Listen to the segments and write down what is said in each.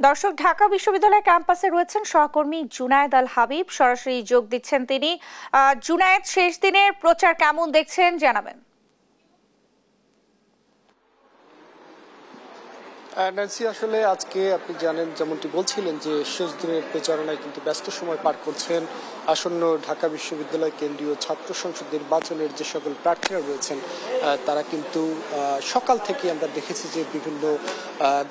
দর্শক, ঢাকা বিশ্ববিদ্যালয় ক্যাম্পাসে রয়েছেন সহকর্মী জুনায়েদ আল হাবিব, সরাসরি যোগ দিচ্ছেন তিনি। জুনায়েদ, শেষ দিনের প্রচার কেমন দেখছেন জানাবেন। ন্যান্সি, আসলে আজকে আপনি জানেন, যেমনটি বলছিলেন যে শেষ দিনের প্রচারণায় কিন্তু ব্যস্ত সময় পার করছেন আসন্ন ঢাকা বিশ্ববিদ্যালয় কেন্দ্রীয় ছাত্র সংসদ নির্বাচনের যে সকল প্রার্থীরা রয়েছেন তারা কিন্তু সকাল থেকে আমরা দেখেছি যে বিভিন্ন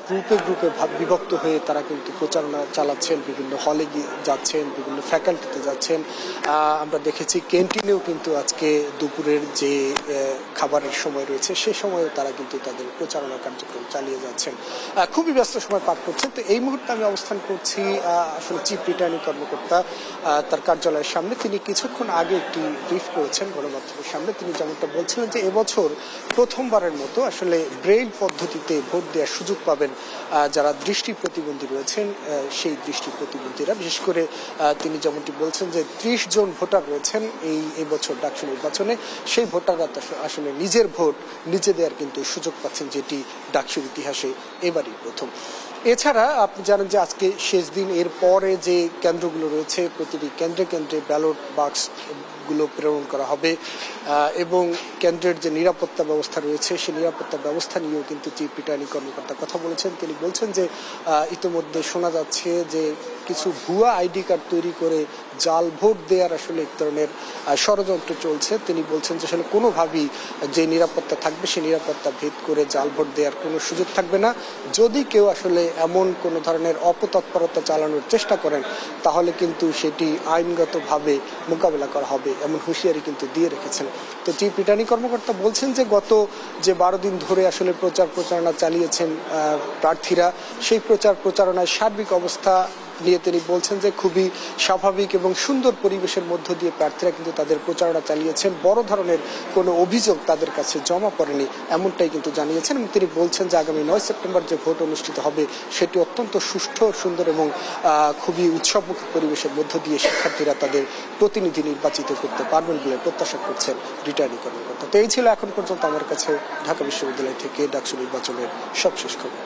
গ্রুপে গ্রুপে বিভক্ত হয়ে তারা কিন্তু প্রচারণা চালাচ্ছেন, বিভিন্ন হলে যাচ্ছেন, বিভিন্ন ফ্যাকাল্টিতে যাচ্ছেন। আমরা দেখেছি ক্যান্টিনেও কিন্তু আজকে দুপুরের যে খাবারের সময় রয়েছে সে সময়েও তারা কিন্তু তাদের প্রচারণা কার্যক্রম চালিয়ে যাচ্ছেন, খুবই ব্যস্ত সময় পার করছেন। তো এই মুহূর্তে আমি অবস্থান করছি আসলে চিফ রিটার্নিং কর্মকর্তা তার কার্যালয়ের সামনে। তিনি কিছুক্ষণ আগে একটি ব্রিফ করেছেন গণমাধ্যমের সামনে। তিনি যেমনটা বলছিলেন যে এবছর প্রথমবারের মতো আসলে ব্রেইল পদ্ধতিতে ভোট দেওয়ার সুযোগ পাবেন যারা দৃষ্টি প্রতিবন্ধী রয়েছেন, সেই দৃষ্টি প্রতিবন্ধীরা। বিশেষ করে তিনি যেমনটি বলছেন যে 30 জন ভোটার রয়েছেন এই বছর ডাকসু নির্বাচনে, সেই ভোটাররা আসলে নিজের ভোট নিজে দেওয়ার কিন্তু সুযোগ পাচ্ছেন, যেটি ডাকসুর ইতিহাসে এবারই প্রথম। এছাড়া আপনি জানেন যে আজকে শেষ দিন, এর পরে যে কেন্দ্রগুলো রয়েছে প্রতিটি কেন্দ্রে কেন্দ্রে ব্যালট বাক্সগুলো প্রেরণ করা হবে এবং কেন্দ্রের যে নিরাপত্তা ব্যবস্থা রয়েছে সেই নিরাপত্তা ব্যবস্থা নিয়েও কিন্তু চিফ রিটার্নিং কর্মকর্তা কথা বলেছেন। তিনি বলছেন যে ইতিমধ্যে শোনা যাচ্ছে যে কিছু ভুয়া আইডি কার্ড তৈরি করে জাল ভোট দেওয়ার আসলে এক ধরনের ষড়যন্ত্র চলছে। তিনি বলছেন যে আসলে কোনোভাবেই যে নিরাপত্তা থাকবে সেই নিরাপত্তা ভেদ করে জাল ভোট দেওয়ার কোনো সুযোগ থাকবে না। যদি কেউ আসলে এমন কোনো ধরনের অপতৎপরতা চালানোর চেষ্টা করেন তাহলে কিন্তু সেটি আইনগতভাবে মোকাবেলা করা হবে, এমন হুঁশিয়ারি কিন্তু দিয়ে রেখেছেন। তো চিফ রিটার্নিং কর্মকর্তা বলছেন যে গত যে 12 দিন ধরে আসলে প্রচারণা চালিয়েছেন প্রার্থীরা, সেই প্রচারণায় সার্বিক অবস্থা নিয়ে তিনি বলছেন যে খুবই স্বাভাবিক এবং সুন্দর পরিবেশের মধ্য দিয়ে প্রার্থীরা কিন্তু তাদের প্রচারণা চালিয়েছেন। বড় ধরনের কোনো অভিযোগ তাদের কাছে জমা পড়েনি, এমনটাই কিন্তু জানিয়েছেন। এবং তিনি বলছেন যে আগামী 9 সেপ্টেম্বর যে ভোট অনুষ্ঠিত হবে সেটি অত্যন্ত সুষ্ঠু, সুন্দর এবং খুবই উৎসবমুখী পরিবেশের মধ্য দিয়ে শিক্ষার্থীরা তাদের প্রতিনিধি নির্বাচিত করতে পারবেন বলে প্রত্যাশা করছেন রিটার্নিং কর্মকর্তা। তো এই ছিল এখন পর্যন্ত আমার কাছে ঢাকা বিশ্ববিদ্যালয় থেকে ডাকসু নির্বাচনের সবশেষ খবর।